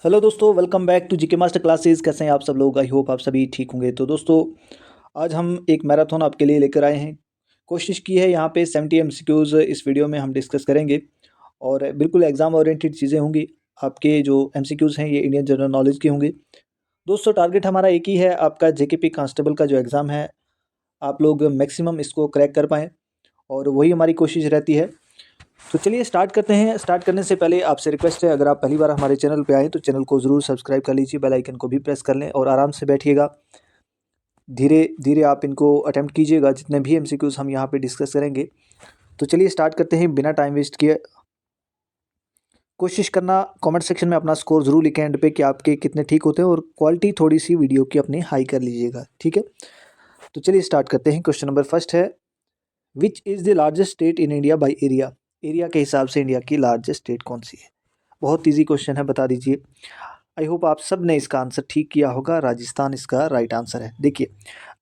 Hello दोस्तों, welcome back to GK master classes. कैसे हैं आप सब लोग? आई होप आप सभी ठीक होंगे। तो दोस्तों, आज हम एक मैराथन आपके लिए लेकर आए हैं। कोशिश की है यहाँ पे 70 एमसीक्यूज़ इस वीडियो में हम डिस्कस करेंगे और बिल्कुल एग्ज़ाम ओरिएंटेड चीज़ें होंगी। आपके जो एमसीक्यूज़ हैं ये इंडियन जनरल नॉलेज के होंगे। दोस्तों, टारगेट हमारा एक ही है, आपका जेकेपी कांस्टेबल का जो एग्ज़ाम है, आप लोग मैक्सिमम इसको क्रैक कर पाएँ और वही हमारी कोशिश रहती है। तो चलिए स्टार्ट करते हैं। स्टार्ट करने से पहले आपसे रिक्वेस्ट है, अगर आप पहली बार हमारे चैनल पे आए तो चैनल को ज़रूर सब्सक्राइब कर लीजिए, बेल आइकन को भी प्रेस कर लें और आराम से बैठिएगा। धीरे धीरे आप इनको अटेम्प्ट कीजिएगा, जितने भी एमसीक्यूज़ हम यहाँ पे डिस्कस करेंगे। तो चलिए स्टार्ट करते हैं बिना टाइम वेस्ट किए। कोशिश करना कमेंट सेक्शन में अपना स्कोर ज़रूर लिखें एंड पे कि आपके कितने ठीक होते हैं और क्वालिटी थोड़ी सी वीडियो की अपनी हाई कर लीजिएगा, ठीक है। तो चलिए स्टार्ट करते हैं। क्वेश्चन नंबर फर्स्ट है, which is the largest state in India by area? Area के हिसाब से इंडिया की लार्जेस्ट स्टेट कौन सी है? बहुत इजी क्वेश्चन है, बता दीजिए। आई होप आप सब ने इसका आंसर ठीक किया होगा। राजस्थान इसका राइट आंसर है। देखिए,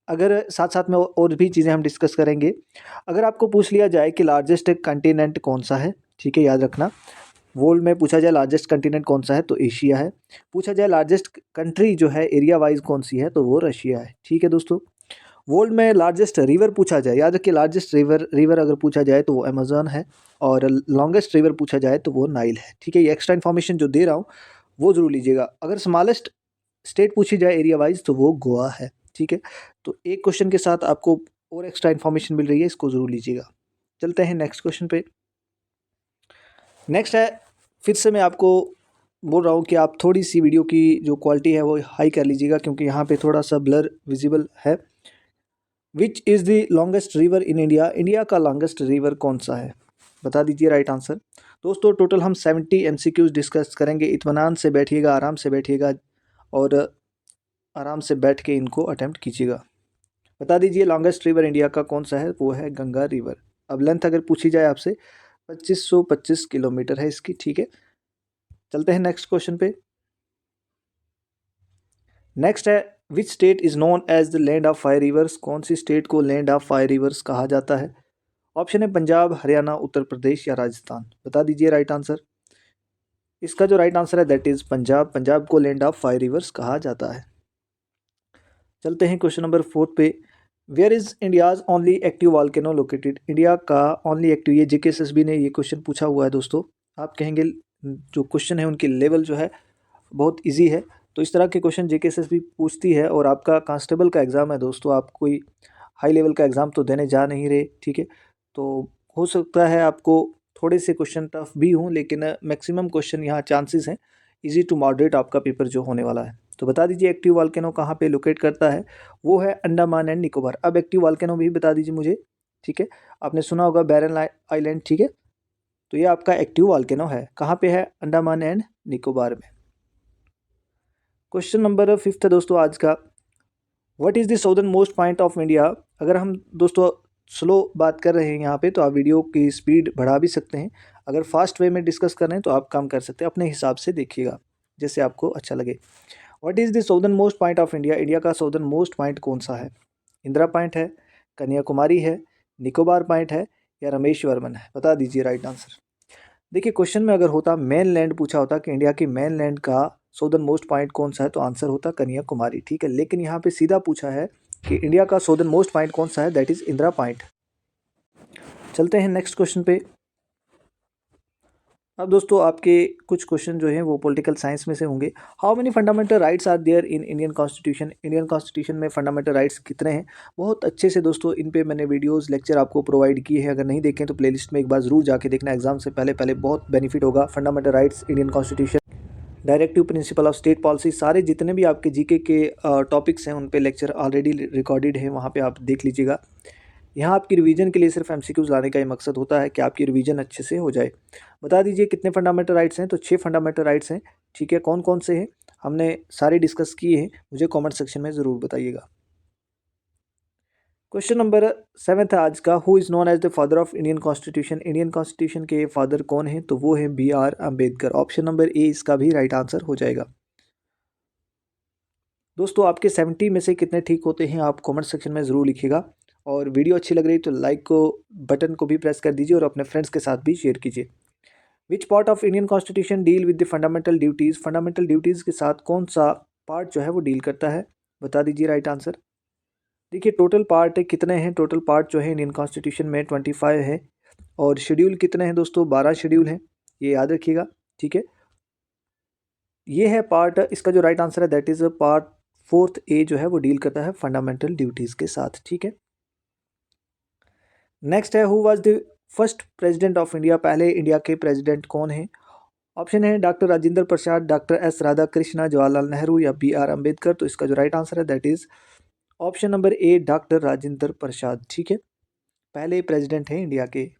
अगर साथ साथ में और भी चीज़ें हम डिस्कस करेंगे। अगर आपको पूछ लिया जाए कि लार्जेस्ट कंटिनेंट कौन सा है, ठीक है, याद रखना। वर्ल्ड में पूछा जाए लार्जेस्ट कंटिनेंट कौन सा है तो एशिया है। पूछा जाए लार्जेस्ट कंट्री जो है एरिया वाइज कौन सी है तो वो रशिया है, ठीक है दोस्तों। वर्ल्ड में लार्जेस्ट रिवर पूछा जाए, याद रखिए, लार्जेस्ट रिवर अगर पूछा जाए तो वो अमेजोन है और लॉन्गेस्ट रिवर पूछा जाए तो वो नाइल है, ठीक है। ये एक्स्ट्रा इन्फॉर्मेशन जो दे रहा हूँ वो ज़रूर लीजिएगा। अगर स्मॉलेस्ट स्टेट पूछी जाए एरिया वाइज तो वो गोवा है, ठीक है। तो एक क्वेश्चन के साथ आपको और एक्स्ट्रा इन्फॉर्मेशन मिल रही है, इसको ज़रूर लीजिएगा। चलते हैं नेक्स्ट क्वेश्चन पे। नेक्स्ट है, फिर से मैं आपको बोल रहा हूँ कि आप थोड़ी सी वीडियो की जो क्वालिटी है वो हाई कर लीजिएगा, क्योंकि यहाँ पे थोड़ा सा ब्लर विजिबल है। Which is the longest river in India? India का लॉन्गेस्ट रिवर कौन सा है? बता दीजिए राइट आंसर। दोस्तों, टोटल हम 70 एमसीक्यूज़ डिस्कस करेंगे। इत्मीनान से बैठिएगा, आराम से बैठिएगा और आराम से बैठ के इनको अटेम्प्ट कीजिएगा। बता दीजिए लॉन्गेस्ट रिवर इंडिया का कौन सा है? वो है गंगा रिवर। अब लेंथ अगर पूछी जाए आपसे, 2525 किलोमीटर है इसकी, ठीक है। चलते हैं नेक्स्ट क्वेश्चन पे। नेक्स्ट है, which state is known as the land of fire rivers? कौन सी स्टेट को लैंड ऑफ फायर रिवर्स कहा जाता है? ऑप्शन है पंजाब, हरियाणा, उत्तर प्रदेश या राजस्थान। बता दीजिए राइट आंसर। इसका जो राइट आंसर है दैट इज़ पंजाब। पंजाब को लैंड ऑफ फायर रिवर्स कहा जाता है। चलते हैं क्वेश्चन नंबर 4 पे। Where is India's only active volcano located? India का ओनली एक्टिव, ये जीकेएसएसबी ने ये क्वेश्चन पूछा हुआ है दोस्तों। आप कहेंगे जो क्वेश्चन है उनकी लेवल जो है बहुत इजी है। तो इस तरह के क्वेश्चन जेकेएसएसबी पूछती है और आपका कांस्टेबल का एग्ज़ाम है दोस्तों, आप कोई हाई लेवल का एग्ज़ाम तो देने जा नहीं रहे, ठीक है। तो हो सकता है आपको थोड़े से क्वेश्चन टफ भी हों, लेकिन मैक्सिमम क्वेश्चन यहाँ चांसेस हैं इजी टू मॉडरेट आपका पेपर जो होने वाला है। तो बता दीजिए एक्टिव वॉल्केनो कहाँ पे लोकेट करता है? वो है अंडमान एंड निकोबार। अब एक्टिव वॉल्केनो भी बता दीजिए मुझे, ठीक है। आपने सुना होगा बैरन आइलैंड, ठीक है। तो ये आपका एक्टिव वॉल्केनो है, कहाँ पे है? अंडमान एंड निकोबार में। क्वेश्चन नंबर 5 है दोस्तों आज का। What is the southern most point of India? अगर हम दोस्तों स्लो बात कर रहे हैं यहाँ पे तो आप वीडियो की स्पीड बढ़ा भी सकते हैं। अगर फास्ट वे में डिस्कस कर रहे हैं तो आप काम कर सकते हैं, अपने हिसाब से देखिएगा जैसे आपको अच्छा लगे। What is the southern most point of India? India का साउदर्न मोस्ट पॉइंट कौन सा है? इंदिरा पॉइंट है, कन्याकुमारी है, निकोबार पॉइंट है या रामेश्वरम है? बता दीजिए राइट आंसर। देखिए, क्वेश्चन में अगर होता मेन लैंड पूछा होता कि इंडिया की मेन लैंड का साउदर्न मोस्ट पॉइंट कौन सा है तो आंसर होता कन्याकुमारी, ठीक है। लेकिन यहाँ पे सीधा पूछा है कि इंडिया का साउदर्न मोस्ट पॉइंट कौन सा है, दैट इज़ इंदिरा पॉइंट। चलते हैं नेक्स्ट क्वेश्चन पे। अब दोस्तों आपके कुछ क्वेश्चन जो हैं वो पॉलिटिकल साइंस में से होंगे। How many fundamental rights are there in Indian constitution? Indian constitution में फंडामेंटल राइट्स कितने हैं? बहुत अच्छे से दोस्तों इन पे मैंने वीडियोस लेक्चर आपको प्रोवाइड किए हैं। अगर नहीं देखें तो प्लेलिस्ट में एक बार ज़रूर जाके देखना, एग्जाम से पहले पहले बहुत बेनिफिट होगा। Fundamental rights, Indian constitution, directive principle of state policy, सारे जितने भी आपके जीके के टॉपिक्स हैं उन पे लेक्चर ऑलरेडी रिकॉर्डेड है, वहाँ पे आप देख लीजिएगा। यहाँ आपकी रिवीजन के लिए सिर्फ एमसीक्यूज लाने का ही मकसद होता है कि आपकी रिवीजन अच्छे से हो जाए। बता दीजिए कितने फंडामेंटल राइट्स हैं? तो 6 फंडामेंटल राइट्स हैं, ठीक है। कौन कौन से हैं हमने सारे डिस्कस किए हैं, मुझे कमेंट सेक्शन में ज़रूर बताइएगा। क्वेश्चन नंबर 7 है आज का। Who is known as the father of Indian constitution? Indian constitution के फादर कौन हैं? तो वो है BR Ambedkar. Option number A इसका भी राइट आंसर हो जाएगा। दोस्तों, आपके 70 में से कितने ठीक होते हैं आप कमेंट सेक्शन में ज़रूर लिखिएगा और वीडियो अच्छी लग रही तो लाइक को बटन को भी प्रेस कर दीजिए और अपने फ्रेंड्स के साथ भी शेयर कीजिए। Which part of Indian constitution deal with the fundamental duties, fundamental duties के साथ कौन सा पार्ट जो है वो डील करता है, बता दीजिए राइट आंसर। देखिए टोटल पार्ट कितने हैं, टोटल पार्ट जो है इंडियन कॉन्स्टिट्यूशन में 25 है, और शेड्यूल कितने हैं दोस्तों, 12 शेड्यूल हैं, ये याद रखिएगा, ठीक है। ये है पार्ट, इसका जो राइट आंसर है दैट इज़ पार्ट 4A जो है वो डील करता है फंडामेंटल ड्यूटीज़ के साथ, ठीक है। नेक्स्ट है, who was the first president of India, पहले इंडिया के प्रेसिडेंट कौन है। ऑप्शन है doctor Rajendra Prasad, doctor S Radha Krishna, Jawaharlal Nehru या B.R. अम्बेडकर। तो इसका जो राइट आंसर है that is option number A, doctor Rajendra Prasad, ठीक है, पहले प्रेसिडेंट हैं इंडिया के।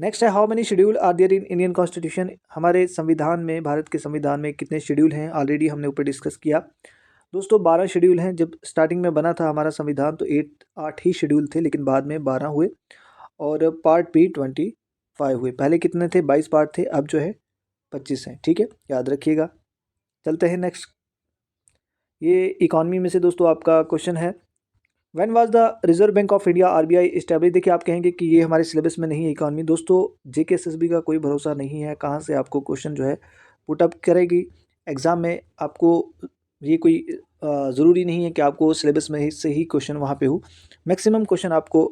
नेक्स्ट है, how many schedule are there in Indian constitution, हमारे संविधान में, भारत के संविधान में कितने शेड्यूल हैं, ऑलरेडी हमने ऊपर डिस्कस किया दोस्तों, 12 शेड्यूल हैं। जब स्टार्टिंग में बना था हमारा संविधान तो 8 ही शेड्यूल थे, लेकिन बाद में 12 हुए और पार्ट भी 25 हुए। पहले कितने थे, 22 पार्ट थे, अब जो है 25 हैं, ठीक है, याद रखिएगा। चलते हैं नेक्स्ट, ये इकॉनमी में से दोस्तों आपका क्वेश्चन है, when was the reserve bank of India RBI establish. देखिए आप कहेंगे कि ये हमारे सिलेबस में नहीं है इकॉनमी, दोस्तों JKSSB का कोई भरोसा नहीं है, कहाँ से आपको क्वेश्चन जो है पुट अप करेगी एग्ज़ाम में। आपको ये कोई ज़रूरी नहीं है कि आपको सिलेबस में से ही क्वेश्चन वहाँ पे हो, मैक्सिमम क्वेश्चन आपको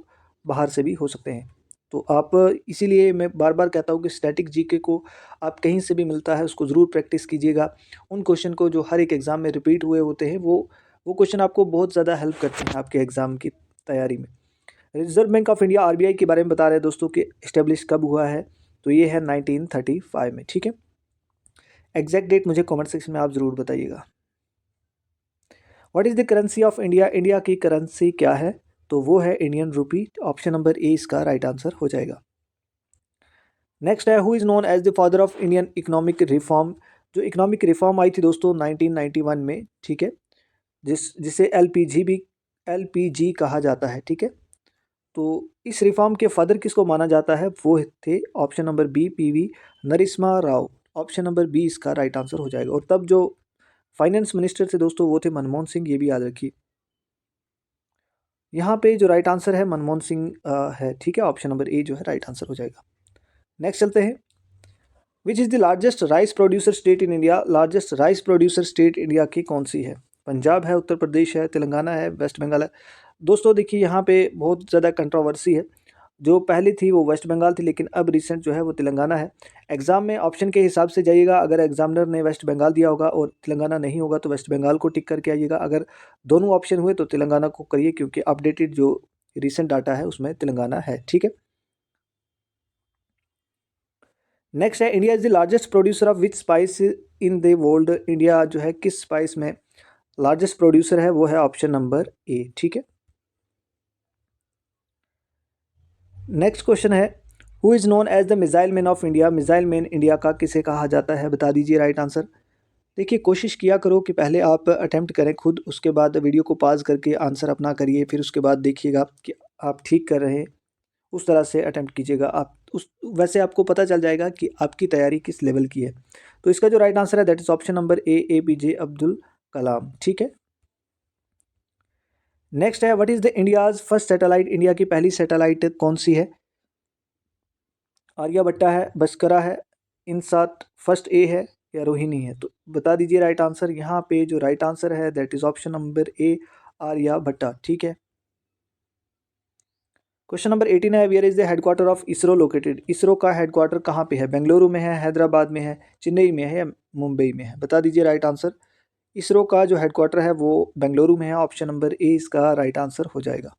बाहर से भी हो सकते हैं। तो आप इसीलिए मैं बार बार कहता हूँ कि स्टैटिक GK को आप कहीं से भी मिलता है उसको ज़रूर प्रैक्टिस कीजिएगा। उन क्वेश्चन को जो हर एक एग्ज़ाम में रिपीट हुए होते हैं वो क्वेश्चन आपको बहुत ज़्यादा हेल्प करते हैं आपके एग्ज़ाम की तैयारी में। Reserve bank of India RBI के बारे में बता रहे हैं दोस्तों कि इस्टेब्लिश कब हुआ है, तो ये है 1935 में, ठीक है। एग्जैक्ट डेट मुझे कमेंट सेक्शन में आप ज़रूर बताइएगा। What is the currency of India, India की करेंसी क्या है, तो वो है Indian rupee, option number A इसका राइट आंसर हो जाएगा। नेक्स्ट है, who is known as the father of Indian economic reform, जो इकोनॉमिक रिफॉर्म आई थी दोस्तों 1991 में, ठीक है, जिसे LPG कहा जाता है, ठीक है। तो इस रिफॉर्म के फादर किसको माना जाता है, वो थे option number B PV Narasimha Rao, option number B इसका राइट आंसर हो जाएगा। और तब जो फाइनेंस मिनिस्टर थे दोस्तों वो थे मनमोहन सिंह, ये भी याद रखिए। यहाँ पे जो राइट आंसर है मनमोहन सिंह है, ठीक है, ऑप्शन नंबर A जो है राइट आंसर हो जाएगा। नेक्स्ट चलते हैं, which is the largest rice producer state in India, largest rice producer state India की कौन सी है, पंजाब है, उत्तर प्रदेश है, तेलंगाना है, वेस्ट बंगाल है। दोस्तों देखिए यहाँ पे बहुत ज़्यादा कंट्रोवर्सी है, जो पहली थी वो वेस्ट बंगाल थी, लेकिन अब रिसेंट जो है वो तेलंगाना है। एग्ज़ाम में ऑप्शन के हिसाब से जाइएगा, अगर एग्जामिनर ने वेस्ट बंगाल दिया होगा और तेलंगाना नहीं होगा तो वेस्ट बंगाल को टिक करके आइएगा, अगर दोनों ऑप्शन हुए तो तेलंगाना को करिए, क्योंकि अपडेटेड जो रिसेंट डाटा है उसमें तेलंगाना है, ठीक है। नेक्स्ट है, India is the largest producer of which spice in the world, India जो है किस स्पाइस में लार्जेस्ट प्रोड्यूसर है, वो है ऑप्शन नंबर A, ठीक है। नेक्स्ट क्वेश्चन है, who is known as the missile man of India, missile man India का किसे कहा जाता है, बता दीजिए राइट आंसर। देखिए कोशिश किया करो कि पहले आप अटेम्प्ट करें खुद, उसके बाद वीडियो को पॉज करके आंसर अपना करिए, फिर उसके बाद देखिएगा कि आप ठीक कर रहे हैं, उस तरह से अटेम्प्ट कीजिएगा आप, उस वैसे आपको पता चल जाएगा कि आपकी तैयारी किस लेवल की है। तो इसका जो राइट आंसर है that is option number A APJ Abdul Kalam, ठीक है। नेक्स्ट है, what is the India's first satellite, India की पहली सैटेलाइट कौन सी है, आर्यभट्टा है, बस्करा है, इनसाट फर्स्ट A है या रोहिणी है, तो बता दीजिए राइट आंसर। यहाँ पे जो राइट आंसर है that is option number A Aryabhatta, ठीक है। क्वेश्चन नंबर 18 है, where is the headquarter of ISRO located, ISRO का हेडक्वार्टर कहाँ पे है, बेंगलुरु में है, हैदराबाद में है, चेन्नई में है या मुंबई में है, बता दीजिए राइट आंसर। इसरो का जो हेडक्वार्टर है वो बेंगलुरु में है, ऑप्शन नंबर A इसका राइट आंसर हो जाएगा।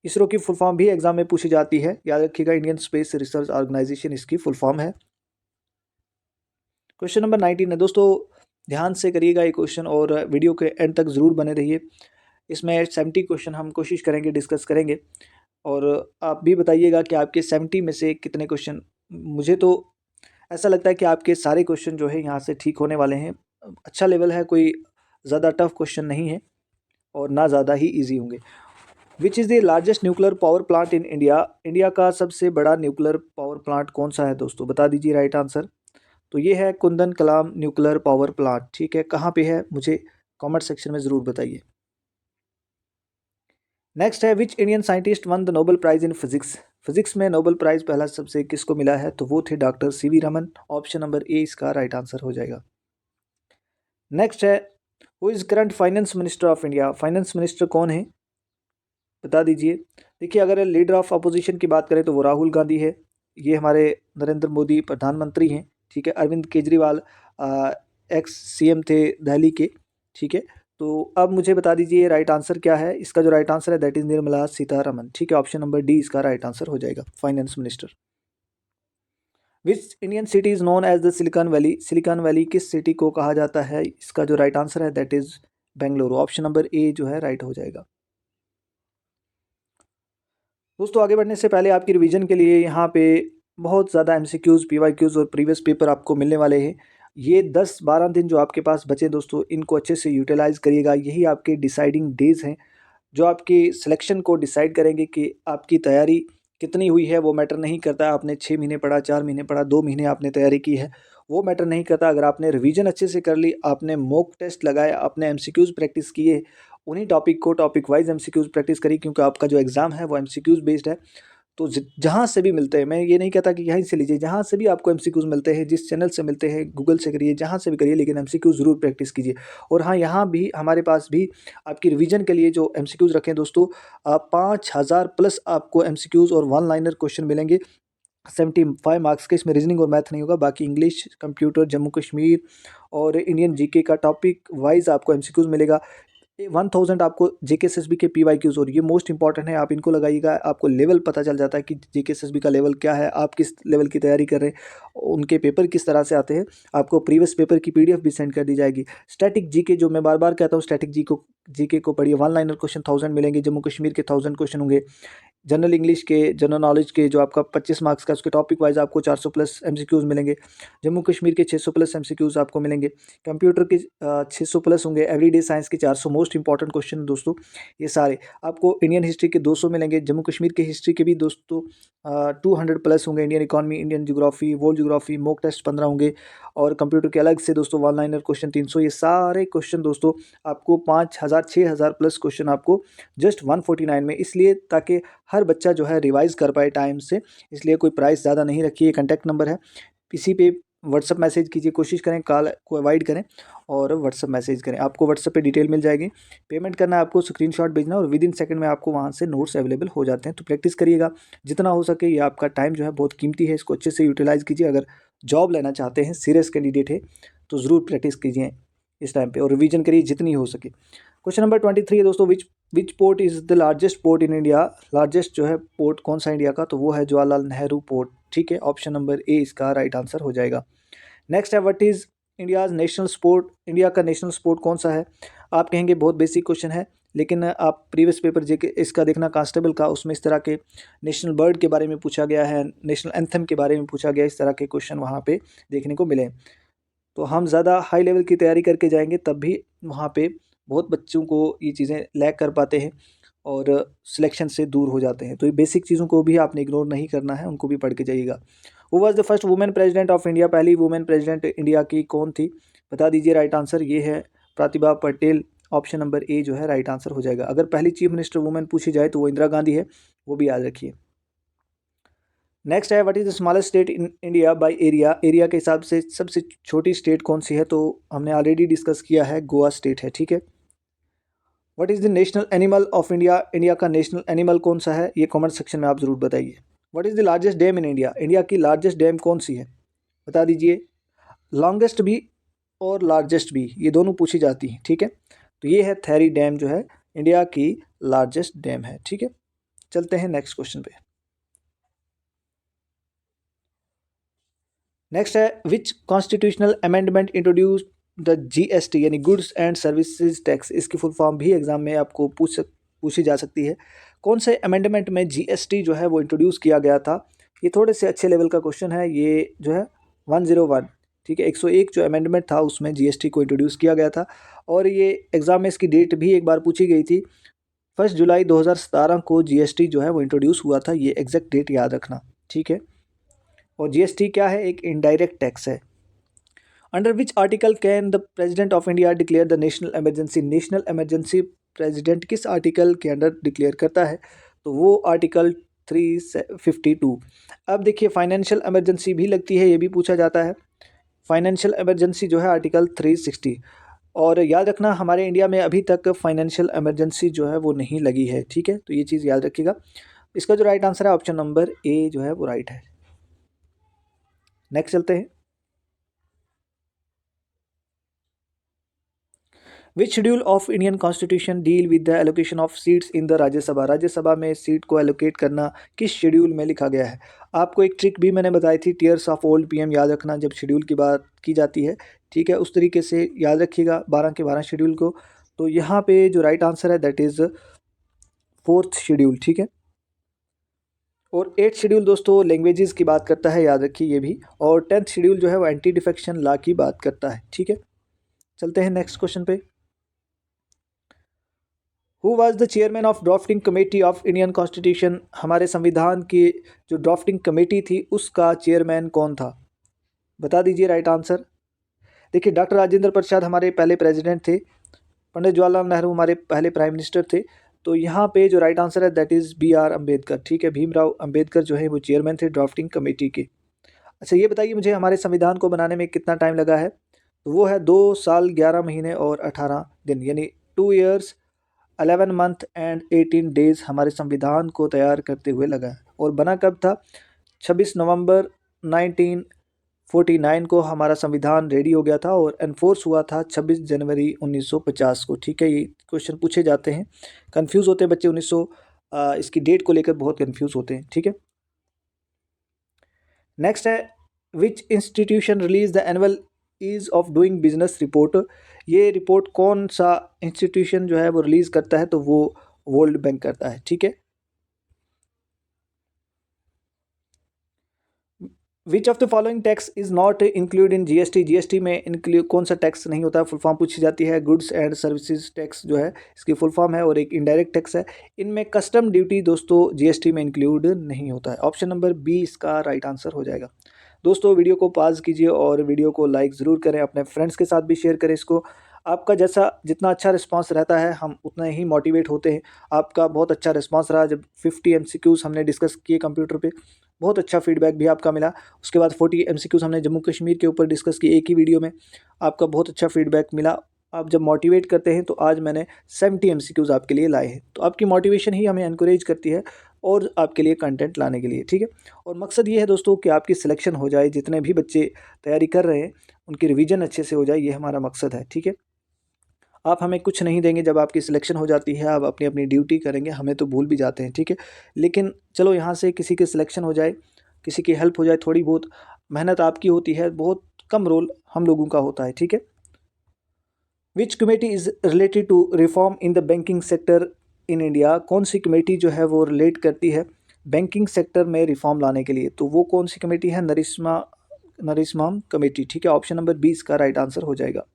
इसरो की फुल फॉर्म भी एग्जाम में पूछी जाती है, याद रखिएगा, इंडियन स्पेस रिसर्च ऑर्गेनाइजेशन इसकी फुल फॉर्म है। क्वेश्चन नंबर 19 है दोस्तों, ध्यान से करिएगा ये क्वेश्चन और वीडियो के एंड तक ज़रूर बने रहिए। इसमें 70 क्वेश्चन हम कोशिश करेंगे डिस्कस करेंगे, और आप भी बताइएगा कि आपके 70 में से कितने क्वेश्चन, मुझे तो ऐसा लगता है कि आपके सारे क्वेश्चन जो है यहाँ से ठीक होने वाले हैं। अच्छा लेवल है, कोई ज़्यादा टफ क्वेश्चन नहीं है और ना ज़्यादा ही ईजी होंगे। Which is the largest nuclear power plant in India, India का सबसे बड़ा न्यूक्लियर पावर प्लांट कौन सा है दोस्तों, बता दीजिए राइट आंसर। तो ये है कुंदन कलाम न्यूक्लियर पावर प्लांट, ठीक है, कहाँ पे है मुझे कमेंट सेक्शन में ज़रूर बताइए। नेक्स्ट है, which Indian scientist one the Nobel prize in physics, physics में नोबेल प्राइज़ पहला सबसे किसको मिला है, तो वो थे doctor CV Raman. Option number A इसका राइट आंसर हो जाएगा। नेक्स्ट है, who is current finance minister of India. Finance minister कौन है, बता दीजिए। देखिए, अगर लीडर ऑफ अपोजिशन की बात करें तो वो राहुल गांधी है। ये हमारे नरेंद्र मोदी प्रधानमंत्री हैं, ठीक है। अरविंद केजरीवाल एक्स सीएम थे दिल्ली के, ठीक है। तो अब मुझे बता दीजिए राइट आंसर क्या है। इसका जो राइट आंसर है दैट इज निर्मला सीतारमन, ठीक है। ऑप्शन नंबर डी इसका राइट आंसर हो जाएगा, finance minister. Which Indian city is known as the silicon valley. Silicon valley किस सिटी को कहा जाता है, इसका जो राइट आंसर है that is Bengaluru. Option number A जो है राइट हो जाएगा। दोस्तों, आगे बढ़ने से पहले आपकी रिवीजन के लिए यहाँ पे बहुत ज़्यादा एमसीक्यूज़, पीवाईक्यूज़ और प्रीवियस पेपर आपको मिलने वाले हैं। ये 10-12 दिन जो आपके पास बचे दोस्तों, इनको अच्छे से यूटिलाइज़ करिएगा। यही आपके डिसाइडिंग डेज़ हैं जो आपकी सिलेक्शन को डिसाइड करेंगे कि आपकी तैयारी कितनी हुई है। वो मैटर नहीं करता आपने 6 महीने पढ़ा, 4 महीने पढ़ा, 2 महीने आपने तैयारी की है, वो मैटर नहीं करता। अगर आपने रिवीजन अच्छे से कर ली, आपने मॉक टेस्ट लगाए, आपने एमसीक्यूज़ प्रैक्टिस किए, उन्हीं टॉपिक को टॉपिक वाइज एमसीक्यूज़ प्रैक्टिस करी, क्योंकि आपका जो एग्ज़ाम है वो एमसीक्यूज़ बेस्ड है। तो जहाँ से भी मिलते हैं, मैं ये नहीं कहता कि यहीं से लीजिए, जहाँ से भी आपको एमसीक्यूज़ मिलते हैं, जिस चैनल से मिलते हैं, गूगल से करिए, जहाँ से भी करिए, लेकिन एमसीक्यूज़ ज़रूर प्रैक्टिस कीजिए। और हाँ, यहाँ भी हमारे पास भी आपकी रिवीजन के लिए जो एमसीक्यूज़ रखे हैं दोस्तों, 5000 प्लस आपको एमसीक्यूज़ और वन लाइनर क्वेश्चन मिलेंगे। 75 मार्क्स के, इसमें रीजनिंग और मैथ नहीं होगा। बाकी इंग्लिश, कंप्यूटर, जम्मू कश्मीर और इंडियन जीके का टॉपिक वाइज आपको एमसीक्यूज़ मिलेगा। 1000 आपको जेके एसएसबी के पीवाईक्यूज़, और ये मोस्ट इंपॉर्टेंट है, आप इनको लगाइएगा। आपको लेवल पता चल जाता है कि जेके एसएसबी का लेवल क्या है, आप किस लेवल की तैयारी कर रहे हैं, उनके पेपर किस तरह से आते हैं। आपको प्रीवियस पेपर की पीडीएफ भी सेंड कर दी जाएगी। स्टैटिक जीके, जो मैं बार बार कहता हूँ, स्टैटिक जीके को पढ़िए। वन लाइनर क्वेश्चन 1000 मिलेंगे, जम्मू कश्मीर के 1000 क्वेश्चन होंगे। जनरल इंग्लिश के, जनरल नॉलेज के जो आपका 25 मार्क्स का, उसके टॉपिक वाइज आपको 400 प्लस एमसीक्यूज़ मिलेंगे। जम्मू कश्मीर के 600 प्लस एमसीक्यूज़ आपको मिलेंगे। कंप्यूटर के 600 प्लस होंगे। एवरीडे साइंस के 400 मोस्ट इंपॉर्टेंट क्वेश्चन दोस्तों ये सारे। आपको इंडियन हिस्ट्री के 200 मिलेंगे। जम्मू कश्मीर के हिस्ट्री के भी दोस्तों 200 प्लस होंगे। Indian economy, Indian geography, world geography, mock test 15 होंगे। और कंप्यूटर के अलग से दोस्तों वन लाइनर क्वेश्चन 300। ये सारे क्वेश्चन दोस्तों आपको 5000 6000 प्लस क्वेश्चन आपको जस्ट 149 में, इसलिए ताकि हर बच्चा जो है रिवाइज़ कर पाए टाइम से, इसलिए कोई प्राइस ज़्यादा नहीं रखी है। कॉन्टैक्ट नंबर है, इसी पे व्हाट्सअप मैसेज कीजिए। कोशिश करें कॉल को अवॉइड करें और व्हाट्सअप मैसेज करें। आपको व्हाट्सअप पे डिटेल मिल जाएगी। पेमेंट करना है, आपको स्क्रीनशॉट भेजना, और विद इन सेकंड में आपको वहाँ से नोट्स अवेलेबल हो जाते हैं। तो प्रैक्टिस करिएगा जितना हो सके। ये आपका टाइम जो है बहुत कीमती है, इसको अच्छे से यूटिलाइज़ कीजिए। अगर जॉब लेना चाहते हैं, सीरियस कैंडिडेट है, तो ज़रूर प्रैक्टिस कीजिए इस टाइम पे, और रिवीजन करिए जितनी हो सके। क्वेश्चन नंबर 23 है दोस्तों, विच port is the largest port in India. Largest जो है पोर्ट कौन सा इंडिया का, तो वो है जवाहरलाल नेहरू पोर्ट, ठीक है। ऑप्शन नंबर ए इसका राइट आंसर हो जाएगा। नेक्स्ट है, what is India's national sport. India का नेशनल स्पोर्ट कौन सा है। आप कहेंगे बहुत बेसिक क्वेश्चन है, लेकिन आप प्रीवियस पेपर जेके इसका देखना कांस्टेबल का, उसमें इस तरह के नेशनल बर्ड के बारे में पूछा गया है, नेशनल एंथम के बारे में पूछा गया, इस तरह के क्वेश्चन वहाँ पे देखने को मिले। तो हम ज़्यादा हाई लेवल की तैयारी करके जाएंगे, तब भी वहाँ पे बहुत बच्चों को ये चीज़ें लैक कर पाते हैं और सिलेक्शन से दूर हो जाते हैं। तो ये बेसिक चीज़ों को भी आपने इग्नोर नहीं करना है, उनको भी पढ़ के जाइएगा। Who was the first women president of India. पहली वुमेन प्रेसिडेंट इंडिया की कौन थी, बता दीजिए। राइट आंसर ये है प्रतिभा पटेल। ऑप्शन नंबर ए जो है राइट आंसर हो जाएगा। अगर पहली चीफ मिनिस्टर वुमेन पूछी जाए तो वो इंदिरा गांधी है, वो भी याद रखिए। नेक्स्ट है, what is the smallest state in India by area. Area के हिसाब से सबसे छोटी स्टेट कौन सी है, तो हमने ऑलरेडी डिस्कस किया है, गोवा स्टेट है, ठीक है। What is the national animal of India. India का नेशनल एनिमल कौन सा है, ये कमेंट सेक्शन में आप ज़रूर बताइए। What is the largest dam in India. India की लार्जेस्ट डैम कौन सी है, बता दीजिए। लॉन्गेस्ट भी और लार्जेस्ट भी, ये दोनों पूछी जाती हैं, ठीक है। तो ये है थैरी डैम, जो है इंडिया की लार्जेस्ट डैम है, ठीक है। चलते हैं नेक्स्ट क्वेश्चन पे। नेक्स्ट है, which constitutional amendment introduce the GST, यानी गुड्स एंड सर्विसेज टैक्स। इसकी फुल फॉर्म भी एग्जाम में आपको पूछी जा सकती है। कौन से अमेंडमेंट में जीएसटी जो है वो इंट्रोड्यूस किया गया था। ये थोड़े से अच्छे लेवल का क्वेश्चन है। ये जो है 101, ठीक है, 101 जो अमेंडमेंट था उसमें जीएसटी को इंट्रोड्यूस किया गया था। और ये एग्जाम में इसकी डेट भी एक बार पूछी गई थी, 1 जुलाई 2017 को जीएसटी जो है वो इंट्रोड्यूस हुआ था। ये एग्जैक्ट डेट याद रखना, ठीक है। और जीएसटी क्या है, एक इनडायरेक्ट टैक्स है। Under which article can the president of India declare the national emergency. National emergency president किस आर्टिकल के अंडर डिक्लेयर करता है, तो वो आर्टिकल 352। अब देखिए फाइनेंशियल इमरजेंसी भी लगती है, ये भी पूछा जाता है। फाइनेंशियल इमरजेंसी जो है आर्टिकल 360। और याद रखना हमारे इंडिया में अभी तक फाइनेंशियल इमरजेंसी जो है वो नहीं लगी है, ठीक है, तो ये चीज़ याद रखिएगा। इसका जो राइट आंसर है ऑप्शन नंबर ए जो है वो राइट है। नेक्स्ट चलते हैं। Which schedule of Indian constitution deal with the allocation of seats in the Rajya Sabha. Rajya Sabha में सीट को एलोकेट करना किस शेड्यूल में लिखा गया है। आपको एक ट्रिक भी मैंने बताई थी, टीयर्स ऑफ ओल्ड पीएम याद रखना जब शेड्यूल की बात की जाती है, ठीक है, उस तरीके से याद रखिएगा 12 के 12 शेड्यूल को। तो यहाँ पे जो राइट आंसर है दैट इज़ फोर्थ शेड्यूल, ठीक है। और 8th शेड्यूल दोस्तों लैंग्वेजेस की बात करता है, याद रखिए ये भी। और 10th शेड्यूल जो है वो एंटी डिफेक्शन लॉ की बात करता है, ठीक है। चलते हैं नेक्स्ट क्वेश्चन पे। Who was the chairman of drafting committee of Indian constitution. हमारे संविधान की जो ड्राफ्टिंग कमेटी थी उसका चेयरमैन कौन था, बता दीजिए राइट आंसर। देखिए डॉक्टर राजेंद्र प्रसाद हमारे पहले प्रेसिडेंट थे, पंडित जवाहरलाल नेहरू हमारे पहले प्राइम मिनिस्टर थे। तो यहाँ पे जो राइट आंसर है दैट इज़ B.R. अम्बेडकर, ठीक है, भीमराव अम्बेडकर जो है वो चेयरमैन थे ड्राफ्टिंग कमेटी के। अच्छा ये बताइए मुझे हमारे संविधान को बनाने में कितना टाइम लगा है। तो वो है 2 साल 11 महीने और 18 दिन, यानी 2 years 11 month एंड 18 days हमारे संविधान को तैयार करते हुए लगा है। और बना कब था, 26 नवंबर 1949 को हमारा संविधान रेडी हो गया था और एनफोर्स हुआ था 26 जनवरी 1950 को, ठीक है। ये क्वेश्चन पूछे जाते हैं, कंफ्यूज होते हैं बच्चे 1900 इसकी डेट को लेकर बहुत कंफ्यूज होते हैं, ठीक है। नेक्स्ट है which institution release the annual ease of doing business report. ये रिपोर्ट कौन सा इंस्टीट्यूशन जो है वो रिलीज करता है, तो वो वर्ल्ड बैंक करता है, ठीक है। Which of the following tax is not include in GST. GST में इंक्लूड कौन सा टैक्स नहीं होता है, फुल फॉर्म पूछी जाती है। गुड्स एंड सर्विसेज टैक्स जो है इसकी फुल फॉर्म है, और एक इनडायरेक्ट टैक्स है। इनमें कस्टम ड्यूटी दोस्तों जीएसटी में इंक्लूड नहीं होता है। ऑप्शन नंबर बी इसका राइट आंसर हो जाएगा। दोस्तों वीडियो को पॉज कीजिए और वीडियो को लाइक ज़रूर करें, अपने फ्रेंड्स के साथ भी शेयर करें इसको। आपका जैसा जितना अच्छा रिस्पांस रहता है हम उतना ही मोटिवेट होते हैं। आपका बहुत अच्छा रिस्पांस रहा, जब 50 MCQs हमने डिस्कस किए कंप्यूटर पे, बहुत अच्छा फीडबैक भी आपका मिला। उसके बाद 40 MCQs हमने जम्मू कश्मीर के ऊपर डिस्कस किए एक ही वीडियो में, आपका बहुत अच्छा फीडबैक मिला। आप जब मोटिवेट करते हैं तो आज मैंने 70 MCQs आपके लिए लाए हैं। तो आपकी मोटिवेशन ही हमें एनकरेज करती है और आपके लिए कंटेंट लाने के लिए, ठीक है। और मकसद ये है दोस्तों कि आपकी सिलेक्शन हो जाए, जितने भी बच्चे तैयारी कर रहे हैं उनकी रिवीजन अच्छे से हो जाए, ये हमारा मकसद है, ठीक है। आप हमें कुछ नहीं देंगे, जब आपकी सिलेक्शन हो जाती है आप अपनी अपनी ड्यूटी करेंगे, हमें तो भूल भी जाते हैं, ठीक है। लेकिन चलो यहाँ से किसी की सिलेक्शन हो जाए, किसी की हेल्प हो जाए, थोड़ी बहुत मेहनत आपकी होती है, बहुत कम रोल हम लोगों का होता है, ठीक है। Which committee is related to reform in the banking sector in India. कौन सी कमेटी जो है वो रिलेट करती है बैंकिंग सेक्टर में रिफॉर्म लाने के लिए, तो वो कौन सी कमेटी है, नरिस्माम कमेटी, ठीक है। ऑप्शन नंबर 20 का राइट आंसर हो जाएगा।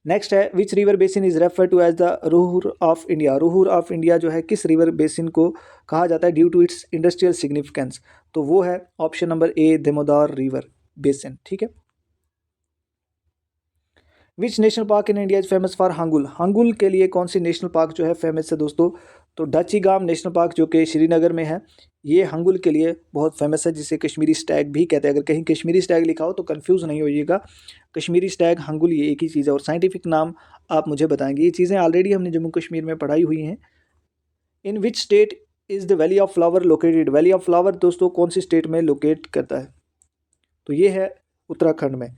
नेक्स्ट है which river basin is refer to as the Ruhr of India. Ruhr of India जो है किस रिवर बेसिन को कहा जाता है due to its industrial significance, तो वो है option number A Damodar river basin, ठीक है। Which national park in India is famous for hangul. Hangul के लिए कौन सी नेशनल पार्क जो है फेमस है दोस्तों, तो डाचीगाम नेशनल पार्क जो कि श्रीनगर में है, ये हांगुल के लिए बहुत फेमस है, जिसे कश्मीरी स्टैग भी कहते हैं। अगर कहीं कश्मीरी स्टैग लिखा हो तो कंफ्यूज नहीं होइएगा, कश्मीरी स्टैग हांगुल ये एक ही चीज़ है। और साइंटिफिक नाम आप मुझे बताएंगे, ये चीज़ें ऑलरेडी हमने जम्मू कश्मीर में पढ़ाई हुई हैं। In which state is the valley of flower located. Valley of flower दोस्तों कौन सी स्टेट में लोकेट करता है, तो ये है उत्तराखंड में।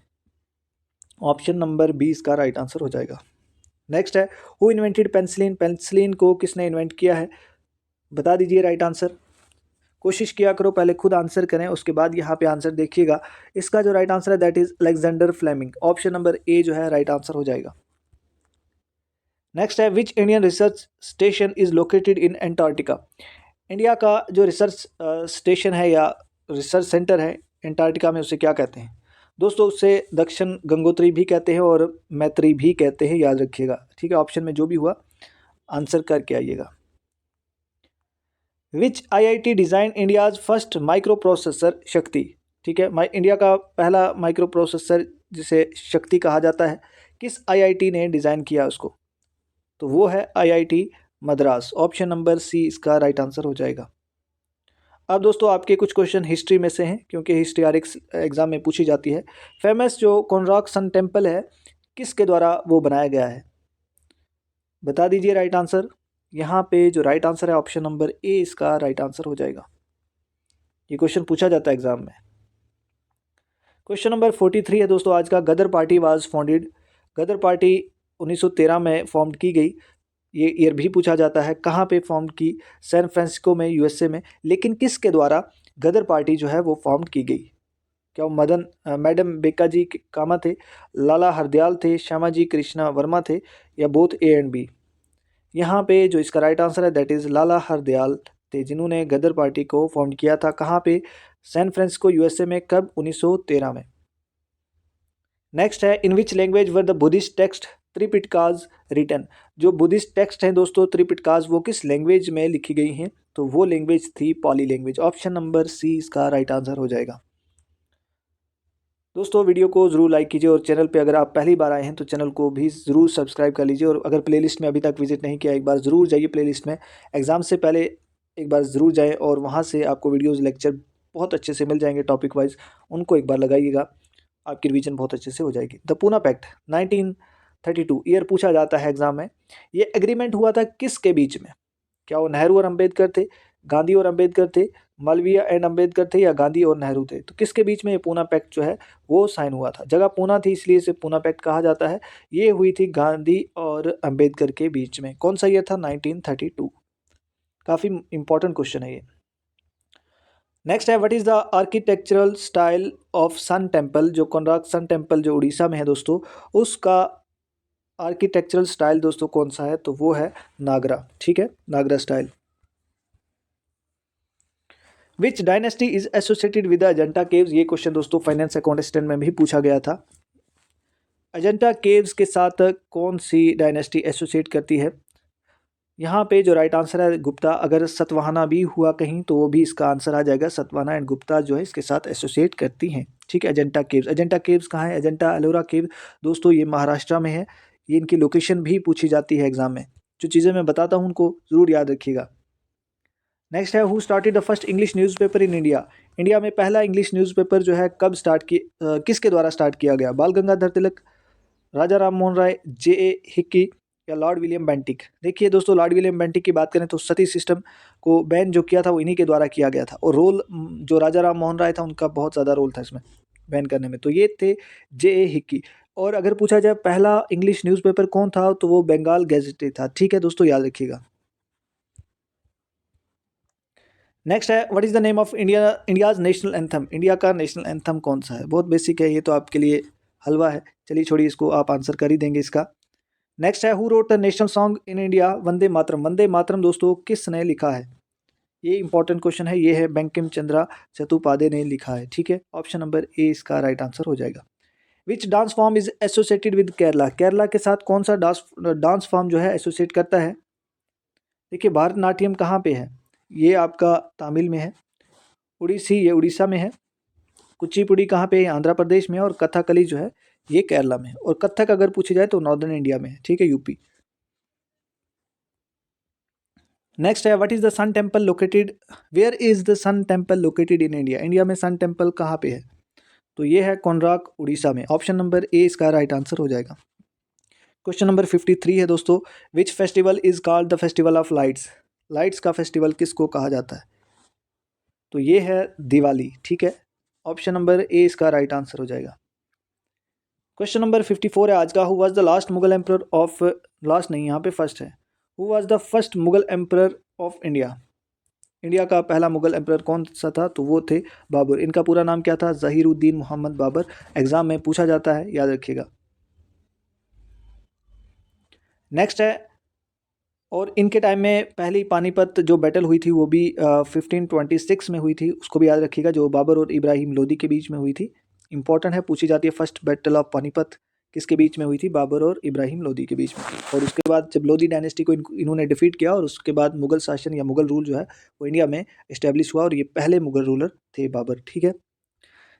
ऑप्शन नंबर 20 का राइट आंसर हो जाएगा। नेक्स्ट है हु इन्वेंटेड पेंसिलिन। पेंसिलिन को किसने इन्वेंट किया है, बता दीजिए राइट आंसर। कोशिश किया करो पहले खुद आंसर करें, उसके बाद यहाँ पे आंसर देखिएगा। इसका जो राइट आंसर है that is Alexander Fleming. Option number A जो है राइट आंसर हो जाएगा। नेक्स्ट है which Indian research station is located in Antarctica. India का जो रिसर्च स्टेशन है या रिसर्च सेंटर है एंटार्क्टिका में, उसे क्या कहते हैं दोस्तों, उससे दक्षिण गंगोत्री भी कहते हैं और मैत्री भी कहते हैं, याद रखिएगा, ठीक है। ऑप्शन में जो भी हुआ आंसर करके आइएगा। विच IIT design India's first micro processor शक्ति, ठीक है। इंडिया का पहला माइक्रो प्रोसेसर जिसे शक्ति कहा जाता है, किस आईआईटी ने डिज़ाइन किया उसको, तो वो है IIT Madras. Option number C इसका राइट आंसर हो जाएगा। अब दोस्तों आपके कुछ क्वेश्चन हिस्ट्री में से हैं, क्योंकि हिस्ट्री हर एक एग्जाम में पूछी जाती है। फेमस जो कोणार्क सन टेम्पल है, किसके द्वारा वो बनाया गया है? बता दीजिए राइट आंसर। यहाँ पे जो राइट आंसर है ऑप्शन नंबर ए इसका राइट आंसर हो जाएगा। ये क्वेश्चन पूछा जाता है एग्जाम में। क्वेश्चन नंबर 43 है दोस्तों आज का। Ghadar party was founded. Ghadar party 1913 में फॉर्म की गई। ये ईयर भी पूछा जाता है। कहाँ पे फॉर्म की? सैन फ्रांसिस्को में, यूएसए में। लेकिन किसके द्वारा गदर पार्टी जो है वो फॉर्म की गई? क्या वो मैडम बेकाजी कामा थे, लाला हरदयाल थे, श्यामाजी कृष्णा वर्मा थे, या बोथ ए एंड बी? यहाँ पे जो इसका राइट आंसर है दैट इज़ लाला हरदयाल थे, जिन्होंने गदर पार्टी को फॉर्म किया था। कहाँ पे? सैन फ्रांसिस्को, यूएसए में। कब? 1913 में। नेक्स्ट है, in which language were the Buddhist text Tripitakas written. जो बुद्धिस्ट टेक्स्ट हैं दोस्तों त्रिपिटकाज, वो किस लैंग्वेज में लिखी गई हैं? तो वो लैंग्वेज थी पाली लैंग्वेज। ऑप्शन नंबर सी इसका राइट आंसर हो जाएगा। दोस्तों वीडियो को ज़रूर लाइक कीजिए, और चैनल पे अगर आप पहली बार आए हैं तो चैनल को भी ज़रूर सब्सक्राइब कर लीजिए, और अगर प्लेलिस्ट में अभी तक विजिट नहीं किया एक बार ज़रूर जाइए प्लेलिस्ट में। एग्ज़ाम से पहले एक बार ज़रूर जाएं, और वहाँ से आपको वीडियोज़ लेक्चर बहुत अच्छे से मिल जाएंगे टॉपिक वाइज, उनको एक बार लगाइएगा, आपकी रिवीजन बहुत अच्छे से हो जाएगी। द पूना पैक्ट 1932 ईयर पूछा जाता है एग्जाम में। ये एग्रीमेंट हुआ था किसके बीच में? क्या वो नेहरू और अंबेडकर थे, गांधी और अंबेडकर थे, मालवीय एंड अंबेडकर थे, या गांधी और नेहरू थे? तो किसके बीच में ये पूना पैक्ट जो है वो साइन हुआ था? जगह पूना थी इसलिए इसे पूना पैक्ट कहा जाता है। ये हुई थी गांधी और अंबेडकर के बीच में। कौन सा ईयर था? 1932। काफ़ी इंपॉर्टेंट क्वेश्चन है ये। नेक्स्ट है, what is the architectural style of sun temple. जो कोणार्क सन टेम्पल जो उड़ीसा में है दोस्तों, उसका आर्किटेक्चरल स्टाइल दोस्तों कौन सा है? तो वो है नागरा। ठीक है, Nagara style. Which dynasty is associated with Ajanta caves. ये क्वेश्चन दोस्तों फाइनेंस अकाउंट स्टैंड में भी पूछा गया था। अजंता केव्स के साथ कौन सी डायनेस्टी एसोसिएट करती है? यहाँ पे जो राइट आंसर है गुप्ता। अगर सतवाहना भी हुआ कहीं तो वो भी इसका आंसर आ जाएगा। सतवाहना एंड गुप्ता जो है इसके साथ एसोसिएट करती हैं। ठीक है, अजंता केव्स। अजंता केव्स कहाँ है? अजंता एलोरा केव दोस्तों ये महाराष्ट्र में है। ये इनकी लोकेशन भी पूछी जाती है एग्जाम में। जो चीज़ें मैं बताता हूँ उनको ज़रूर याद रखिएगा। नेक्स्ट है, who started the first English newspaper in India. India में पहला इंग्लिश न्यूज़पेपर जो है कब स्टार्ट किसके द्वारा स्टार्ट किया गया? बाल गंगाधर तिलक, राजा राम मोहन राय, जे.ए. हिक्की, या लॉर्ड विलियम बेंटिक? देखिए दोस्तों, लॉर्ड विलियम बेंटिक की बात करें तो सती सिस्टम को बैन जो किया था वो इन्हीं के द्वारा किया गया था, और रोल जो राजा राम मोहन राय था उनका बहुत ज़्यादा रोल था इसमें बैन करने में। तो ये थे जे.ए. हिक्की। और अगर पूछा जाए पहला इंग्लिश न्यूज़पेपर कौन था, तो वो बंगाल गैजेट था। ठीक है दोस्तों, याद रखिएगा। नेक्स्ट है, what is the name of India's national anthem. India का नेशनल एंथम कौन सा है? बहुत बेसिक है ये तो, आपके लिए हलवा है। चलिए छोड़िए इसको, आप आंसर कर ही देंगे इसका। नेक्स्ट है, who wrote the national song in India Vande Mataram. Vande Mataram दोस्तों किसने लिखा है? ये इंपॉर्टेंट क्वेश्चन है। ये है बंकिम चंद्रा चट्टोपाध्याय ने लिखा है। ठीक है, ऑप्शन नंबर ए इसका राइट आंसर हो जाएगा। Which dance form is associated with Kerala. Kerala के साथ कौन सा डांस फॉर्म जो है एसोसिएट करता है? देखिए, भारतनाट्यम कहाँ पे है? ये आपका तमिल में है। उड़ीसी ये उड़ीसा में है। कुचिपुड़ी कहाँ पे है? आंध्र प्रदेश में है। और कथकली जो है ये केरला में है। और कथक अगर पूछी जाए तो नॉर्दर्न इंडिया में है। ठीक है, यूपी। नेक्स्ट है, what is the sun temple located, where is the sun temple located in India. India में सन टेम्पल कहाँ पे है? तो ये है कोणार्क उड़ीसा में। ऑप्शन नंबर ए इसका राइट आंसर हो जाएगा। क्वेश्चन नंबर 53 है दोस्तों, which festival is called the festival of lights. Lights का फेस्टिवल किसको कहा जाता है? तो ये है दिवाली। ठीक है, ऑप्शन नंबर ए इसका राइट आंसर हो जाएगा। क्वेश्चन नंबर 54 है आज का, who was the last Mughal emperor of, last नहीं यहाँ पे फर्स्ट है, who was the first Mughal emperor of India. India का पहला मुगल एम्पर कौन सा था? तो वो थे बाबर। इनका पूरा नाम क्या था? ज़हीरुद्दीन मोहम्मद बाबर। एग्जाम में पूछा जाता है, याद रखिएगा। नेक्स्ट है, और इनके टाइम में पहली पानीपत जो बैटल हुई थी वो भी 1526 में हुई थी, उसको भी याद रखिएगा, जो बाबर और इब्राहिम लोदी के बीच में हुई थी। इंपॉर्टेंट है, पूछी जाती है। फर्स्ट बैटल ऑफ पानीपत किसके बीच में हुई थी? बाबर और इब्राहिम लोदी के बीच में। और उसके बाद जब लोदी डायनेस्टी को इन्होंने डिफीट किया, और उसके बाद मुगल शासन या मुगल रूल जो है वो इंडिया में इस्टेब्लिश हुआ, और ये पहले मुगल रूलर थे बाबर। ठीक है,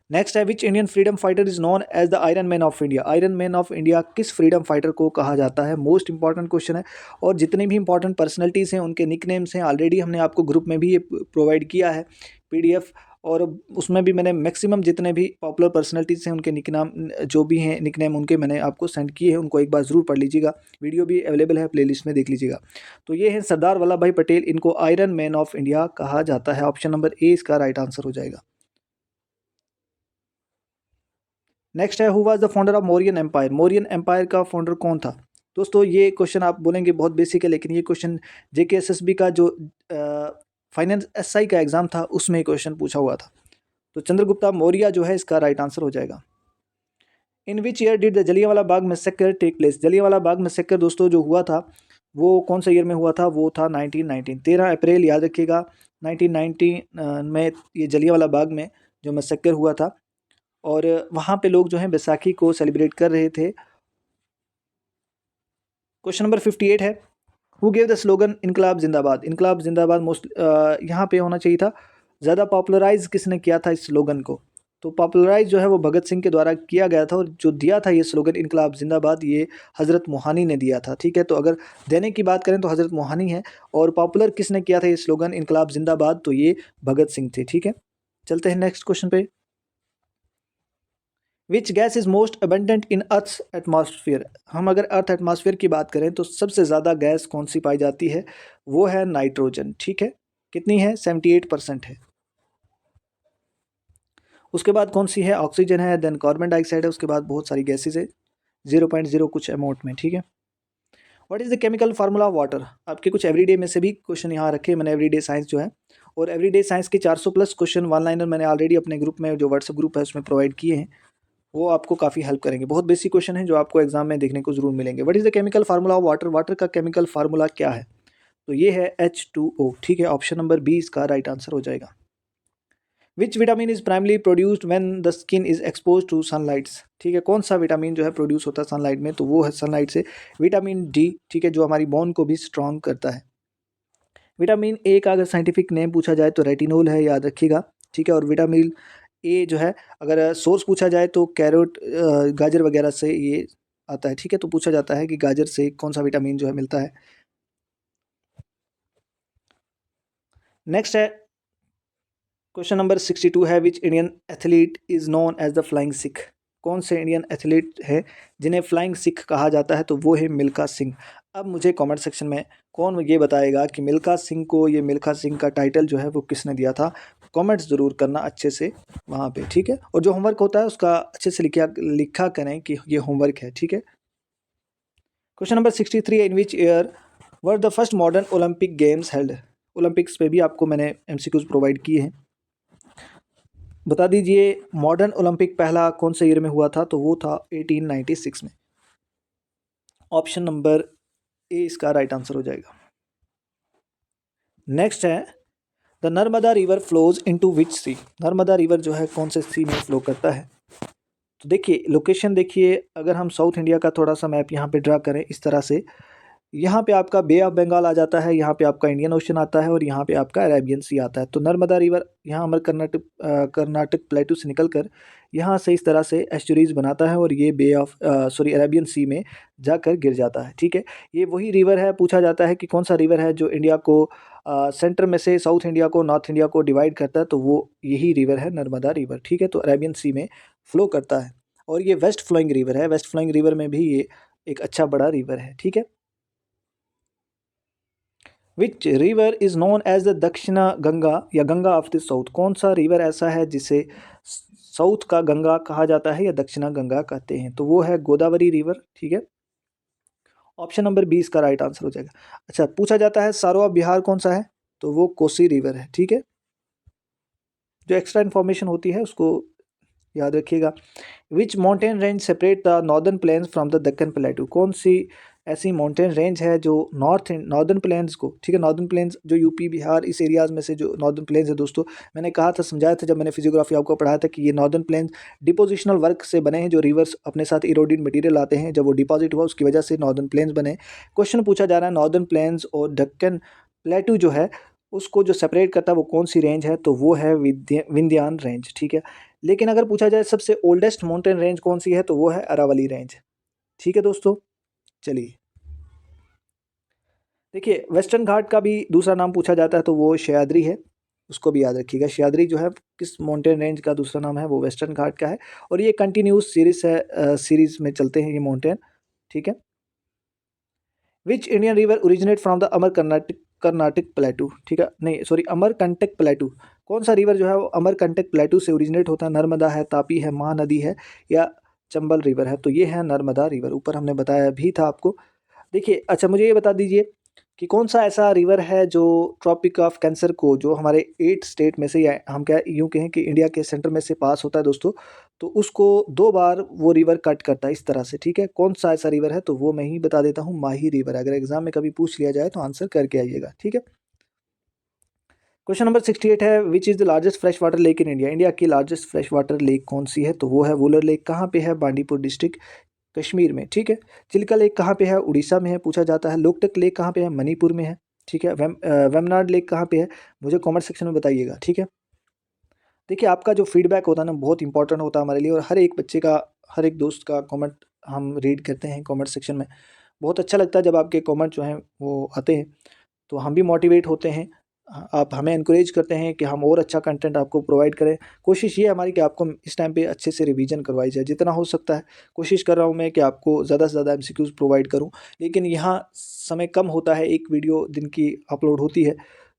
नेक्स्ट है which Indian freedom fighter is known as the iron man of India. Iron man of India किस फ्रीडम फाइटर को कहा जाता है? मोस्ट इंपॉर्टेंट क्वेश्चन है। और जितनी भी इंपॉर्टेंट पर्सनैलिटीज़ हैं उनके निकनेम्स हैं, ऑलरेडी हमने आपको ग्रुप में भी ये प्रोवाइड किया है पीडीएफ, और उसमें भी मैंने मैक्सिमम जितने भी पॉपुलर पर्सनैलिटीज़ हैं उनके निकनाम जो भी हैं निकनेम उनके मैंने आपको सेंड किए हैं, उनको एक बार ज़रूर पढ़ लीजिएगा। वीडियो भी अवेलेबल है, प्लेलिस्ट में देख लीजिएगा। तो ये हैं सरदार वल्लभ भाई पटेल, इनको आयरन मैन ऑफ इंडिया कहा जाता है। ऑप्शन नंबर ए इसका राइट आंसर हो जाएगा। नेक्स्ट है who was the founder of Mauryan empire. Mauryan empire का फाउंडर कौन था? दोस्तों ये क्वेश्चन आप बोलेंगे बहुत बेसिक है, लेकिन ये क्वेश्चन जेकेएसएसबी का जो फाइनेंस एसआई का एग्जाम था उसमें ये क्वेश्चन पूछा हुआ था। तो चंद्रगुप्ता मौर्य जो है इसका राइट आंसर हो जाएगा। In which year did the Jallianwala Bagh massacre take place. Jallianwala Bagh massacre दोस्तों जो हुआ था वो कौन सा ईयर में हुआ था? वो था 1919, 13 अप्रैल, याद रखिएगा। 1919 में ये जलियांवाला बाग में जो मैसेकर हुआ था, और वहाँ पे लोग जो हैं बैसाखी को सेलिब्रेट कर रहे थे। क्वेश्चन नंबर 58 है हु गेव द स्लोगन इनकलाब जिंदाबाद। इनकलाब जिंदाबाद मोस्ट यहाँ पे होना चाहिए था ज़्यादा पॉपुलराइज किसने किया था इस स्लोगन को? तो पॉपुलराइज जो है वो भगत सिंह के द्वारा किया गया था, और जो दिया था ये स्लोगन इनकलाब जिंदाबाद ये हज़रत मोहानी ने दिया था। ठीक है, तो अगर देने की बात करें तो हज़रत मोहानी है, और पॉपुलर किसने किया था ये स्लोगन इनकलाब जिंदाबाद? तो ये भगत सिंह थे। ठीक है, चलते हैं नेक्स्ट क्वेश्चन पे। Which gas is most abundant in earth atmosphere. हम अगर अर्थ एटमॉस्फेयर की बात करें तो सबसे ज़्यादा गैस कौन सी पाई जाती है? वो है नाइट्रोजन। ठीक है, कितनी है? 78% है। उसके बाद कौन सी है? ऑक्सीजन है, देन कार्बन डाइऑक्साइड है, उसके बाद बहुत सारी गैसेज है 0.0 कुछ अमाउंट में। ठीक है, what is the chemical formula of water. आपके कुछ एवरीडे में से भी क्वेश्चन यहाँ रखे मैंने, एवरीडे साइंस जो है, और एवरीडे साइंस के 400 प्लस क्वेश्चन वन लाइनर मैंने ऑलरेडी अपने ग्रुप में जो व्हाट्सएप ग्रुप है उसमें प्रोवाइड किए हैं, वो आपको काफ़ी हेल्प करेंगे। बहुत बेसिक क्वेश्चन है जो आपको एग्जाम में देखने को जरूर मिलेंगे। What is the chemical formula of water. Water का केमिकल फार्मूला क्या है? तो ये है H2O। ठीक है, ऑप्शन नंबर बी इसका राइट आंसर हो जाएगा। Which vitamin is primarily produced when the skin is expose to sunlights. ठीक है, कौन सा विटामिन जो है प्रोड्यूस होता है सनलाइट में? तो वो है सनलाइट से विटामिन डी। ठीक है, जो हमारी बोन को भी स्ट्रांग करता है। विटामिन ए का अगर साइंटिफिक नेम पूछा जाए तो रेटिनोल है, याद रखिएगा। ठीक है, और विटामिन ए जो है अगर सोर्स पूछा जाए तो कैरोट गाजर वगैरह से ये आता है। ठीक है, तो पूछा जाता है कि गाजर से कौन सा विटामिन जो है मिलता है। नेक्स्ट है क्वेश्चन नंबर 62 है which Indian athlete is known as the flying Sikh. कौन से इंडियन एथलीट है जिन्हें फ्लाइंग सिख कहा जाता है? तो वो है मिल्खा सिंह। अब मुझे कमेंट सेक्शन में कौन ये बताएगा कि मिल्खा सिंह को ये मिल्खा सिंह का टाइटल जो है वो किसने दिया था? कमेंट्स ज़रूर करना अच्छे से वहाँ पे। ठीक है, और जो होमवर्क होता है उसका अच्छे से लिखा करें कि ये होमवर्क है। ठीक है, question number 63 in which year were the first modern Olympic games held. Olympics पे भी आपको मैंने MCQs प्रोवाइड किए हैं। बता दीजिए मॉडर्न ओलंपिक पहला कौन से ईयर में हुआ था? तो वो था 1896 में। ऑप्शन नंबर ए इसका राइट आंसर हो जाएगा। नेक्स्ट है the Narmada river flows into which sea. Narmada river जो है कौन से सी में फ्लो करता है? तो देखिए लोकेशन देखिए, अगर हम साउथ इंडिया का थोड़ा सा मैप यहाँ पे ड्रा करें इस तरह से, यहाँ पे आपका बे ऑफ बंगाल आ जाता है, यहाँ पे आपका इंडियन ओशन आता है, और यहाँ पे आपका अरेबियन सी आता है। तो नर्मदा रिवर यहाँ हमारे कर्नाटक प्लेटू से निकलकर यहाँ से इस तरह से एस्चुरीज बनाता है, और ये बे ऑफ अरेबियन सी में जाकर गिर जाता है। ठीक है, ये वही रिवर है। पूछा जाता है कि कौन सा रिवर है जो इंडिया को सेंटर में से साउथ इंडिया को नॉर्थ इंडिया को डिवाइड करता है? तो वो यही रिवर है नर्मदा रिवर। ठीक है, तो अरेबियन सी में फ्लो करता है, और ये वेस्ट फ्लोइंग रिवर है। वेस्ट फ्लोइंग रिवर में भी ये एक अच्छा बड़ा रिवर है। ठीक है, which river is known as the Dakshina Ganga या गंगा ऑफ द साउथ। कौन सा रिवर ऐसा है जिसे साउथ का गंगा कहा जाता है या दक्षिणा गंगा कहते हैं? तो वो है गोदावरी रिवर। ठीक है, ऑप्शन नंबर 20 का राइट आंसर हो जाएगा। अच्छा, पूछा जाता है सारों ऑफ बिहार कौन सा है? तो वो कोसी रिवर है। ठीक है, जो एक्स्ट्रा इन्फॉर्मेशन होती है उसको याद रखिएगा। Which mountain range separate the northern plains from the Deccan प्लेटू। कौन सी ऐसी माउंटेन रेंज है जो नॉर्दर्न प्लेन्स को, ठीक है, नॉर्दर्न प्लेन्स जो यूपी बिहार इस एरियाज में से जो नॉर्दर्न प्लेन्स है दोस्तों, मैंने कहा था, समझाया था जब मैंने फिजियोग्राफी आपको पढ़ाया था कि ये नॉर्दर्न प्लेन्स डिपोजिशनल वर्क से बने हैं, जो रिवर्स अपने साथ इरोडेड मटेरियल आते हैं, जब वो डिपॉजिट हुआ उसकी वजह से नॉर्दर्न प्लेन्स बने। क्वेश्चन पूछा जा रहा है नॉर्दर्न प्लेन्स और दक्कन प्लेटू जो है उसको जो सेपरेट करता है वो कौन सी रेंज है? तो वो है विंध्यान रेंज। ठीक है, लेकिन अगर पूछा जाए सबसे ओल्डेस्ट माउंटेन रेंज कौन सी है तो वो है अरावली रेंज। ठीक है दोस्तों, चलिए देखिए वेस्टर्न घाट का भी दूसरा नाम पूछा जाता है तो वो सह्याद्री है, उसको भी याद रखिएगा। सह्याद्री जो है किस माउंटेन रेंज का दूसरा नाम है वो वेस्टर्न घाट का है, और ये कंटिन्यूस सीरीज है, सीरीज में चलते हैं ये माउंटेन। ठीक है। Which Indian river originate from the Amar Carnatic प्लेटू। ठीक है, नहीं सॉरी, अमरकंटक प्लेटू। कौन सा रिवर जो है वो अमरकंटक प्लेटू से ओरिजिनेट होता है? नर्मदा है, तापी है, महानदी है, या चंबल रिवर है? तो ये है नर्मदा रिवर, ऊपर हमने बताया भी था आपको। देखिए अच्छा मुझे ये बता दीजिए कि कौन सा ऐसा रिवर है जो ट्रॉपिक ऑफ कैंसर को, जो हमारे 8 स्टेट में से, या हम क्या यूँ कहें कि इंडिया के सेंटर में से पास होता है दोस्तों, तो उसको 2 बार वो रिवर कट करता है इस तरह से। ठीक है, कौन सा ऐसा रिवर है? तो वो मैं ही बता देता हूँ, माही रिवर। अगर एग्जाम में कभी पूछ लिया जाए तो आंसर करके आइएगा। ठीक है। क्वेश्चन नंबर 68 है, which is the largest fresh water lake in India? India की लार्जेस्ट फ्रेश वाटर लेक कौन सी है? तो वो है वुलर लेक। कहाँ पे है? बांडीपुर डिस्ट्रिक्ट, कश्मीर में। ठीक है। चिल्का लेक कहाँ पे है? उड़ीसा में है, पूछा जाता है। लोकटक लेक कहाँ पे है? मणिपुर में है। ठीक है। वेमनाड लेक कहाँ पे है? मुझे कमेंट सेक्शन में बताइएगा। ठीक है। देखिए आपका जो फीडबैक होता है ना बहुत इंपॉर्टेंट होता है हमारे लिए, और हर एक बच्चे का, हर एक दोस्त का कमेंट हम रीड करते हैं कमेंट सेक्शन में। बहुत अच्छा लगता है जब आपके कमेंट जो हैं वो आते हैं, तो हम भी मोटिवेट होते हैं। आप हमें एनकरेज करते हैं कि हम और अच्छा कंटेंट आपको प्रोवाइड करें। कोशिश ये है हमारी कि आपको इस टाइम पे अच्छे से रिवीजन करवाई जाए, जितना हो सकता है कोशिश कर रहा हूँ मैं कि आपको ज़्यादा से ज़्यादा एमसीक्यूज़ प्रोवाइड करूँ। लेकिन यहाँ समय कम होता है, एक वीडियो दिन की अपलोड होती है,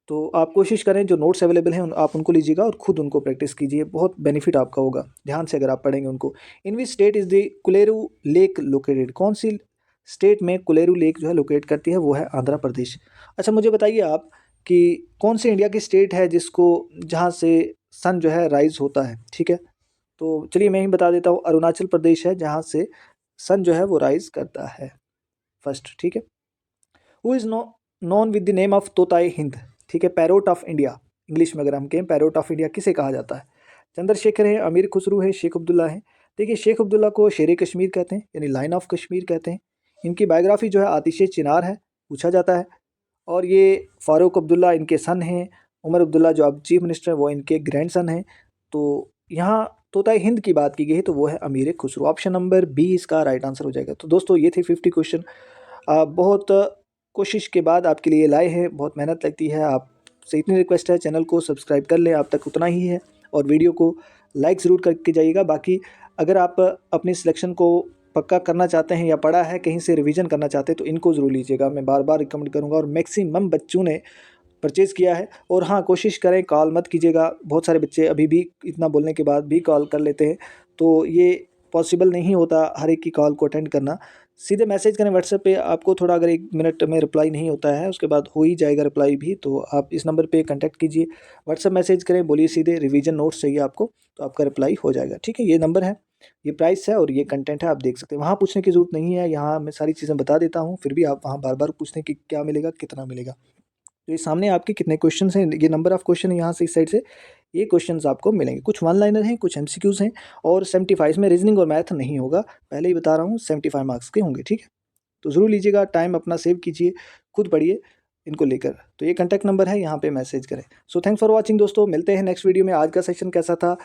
तो आप कोशिश करें जो नोट्स अवेलेबल हैं आप उनको लीजिएगा और खुद उनको प्रैक्टिस कीजिए, बहुत बेनिफिट आपका होगा ध्यान से अगर आप पढ़ेंगे उनको। In which state is the Kolleru lake located? कौन सी स्टेट में कुलेरू लेक जो है लोकेट करती है? वो है आंध्र प्रदेश। अच्छा मुझे बताइए आप कि कौन सी इंडिया की स्टेट है जिसको, जहाँ से सन जो है राइज होता है? ठीक है, तो चलिए मैं ही बता देता हूँ, अरुणाचल प्रदेश है जहाँ से सन जो है वो राइज करता है फर्स्ट। ठीक है। Who is known with the name of Tota-i Hind? ठीक है, पैरोट ऑफ इंडिया, इंग्लिश में अगर हम कहें पैरोट ऑफ इंडिया किसे कहा जाता है? चंद्रशेखर है, अमीर खुसरू है, शेख अब्दुल्ला है। देखिए शेख अब्दुल्ला को शेर कश्मीर कहते हैं, यानी लाइन ऑफ कश्मीर कहते हैं। इनकी बायोग्राफी जो है आतिश चिनार है, पूछा जाता है। और ये फ़ारूक अब्दुल्ला इनके सन हैं, उमर अब्दुल्ला जो अब चीफ मिनिस्टर हैं वो इनके ग्रैंडसन हैं। तो यहाँ तोताई हिंद की बात की गई है तो वो है अमीर खुसरो। ऑप्शन नंबर बी इसका राइट आंसर हो जाएगा। तो दोस्तों ये थे 50 क्वेश्चन। बहुत कोशिश के बाद आपके लिए लाए हैं, बहुत मेहनत लगती है, आपसे इतनी रिक्वेस्ट है चैनल को सब्सक्राइब कर लें, आप तक उतना ही है, और वीडियो को लाइक ज़रूर करके जाइएगा। बाकी अगर आप अपनी सिलेक्शन को पक्का करना चाहते हैं या पढ़ा है कहीं से रिवीजन करना चाहते हैं तो इनको ज़रूर लीजिएगा, मैं बार बार रिकमेंड करूँगा, और मैक्सिमम बच्चों ने परचेज़ किया है। और हाँ कोशिश करें कॉल मत कीजिएगा, बहुत सारे बच्चे अभी भी इतना बोलने के बाद भी कॉल कर लेते हैं, तो ये पॉसिबल नहीं होता हर एक की कॉल को अटेंड करना। सीधे मैसेज करें व्हाट्सएप पे, आपको थोड़ा अगर 1 मिनट में रिप्लाई नहीं होता है उसके बाद हो ही जाएगा रिप्लाई भी, तो आप इस नंबर पे कांटेक्ट कीजिए, व्हाट्सएप मैसेज करें, बोलिए सीधे रिवीजन नोट्स चाहिए आपको, तो आपका रिप्लाई हो जाएगा। ठीक है, ये नंबर है, ये प्राइस है और ये कंटेंट है, आप देख सकते हैं। वहाँ पूछने की ज़रूरत नहीं है, यहाँ मैं सारी चीज़ें बता देता हूँ, फिर भी आप वहाँ बार बार पूछते हैं कि क्या मिलेगा, कितना मिलेगा। तो ये सामने आपके कितने क्वेश्चन हैं, ये नंबर ऑफ क्वेश्चन है यहाँ से इस साइड से, ये क्वेश्चंस आपको मिलेंगे। कुछ वन लाइनर हैं, कुछ एमसीक्यूज़ हैं, और 75 में रीजनिंग और मैथ नहीं होगा, पहले ही बता रहा हूँ 75 मार्क्स के होंगे। ठीक है, तो ज़रूर लीजिएगा, टाइम अपना सेव कीजिए, खुद पढ़िए इनको लेकर। तो ये कॉन्टैक्ट नंबर है, यहाँ पे मैसेज करें। सो थैंक्स फॉर वॉचिंग दोस्तों, मिलते हैं नेक्स्ट वीडियो में। आज का सेशन कैसा था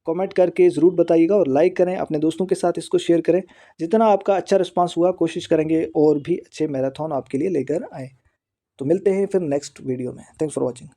कमेंट करके ज़रूर बताइएगा, और लाइक करें, अपने दोस्तों के साथ इसको शेयर करें। जितना आपका अच्छा रिस्पांस हुआ कोशिश करेंगे और भी अच्छे मैराथन आपके लिए लेकर आएँ। तो मिलते हैं फिर नेक्स्ट वीडियो में। Thanks for watching.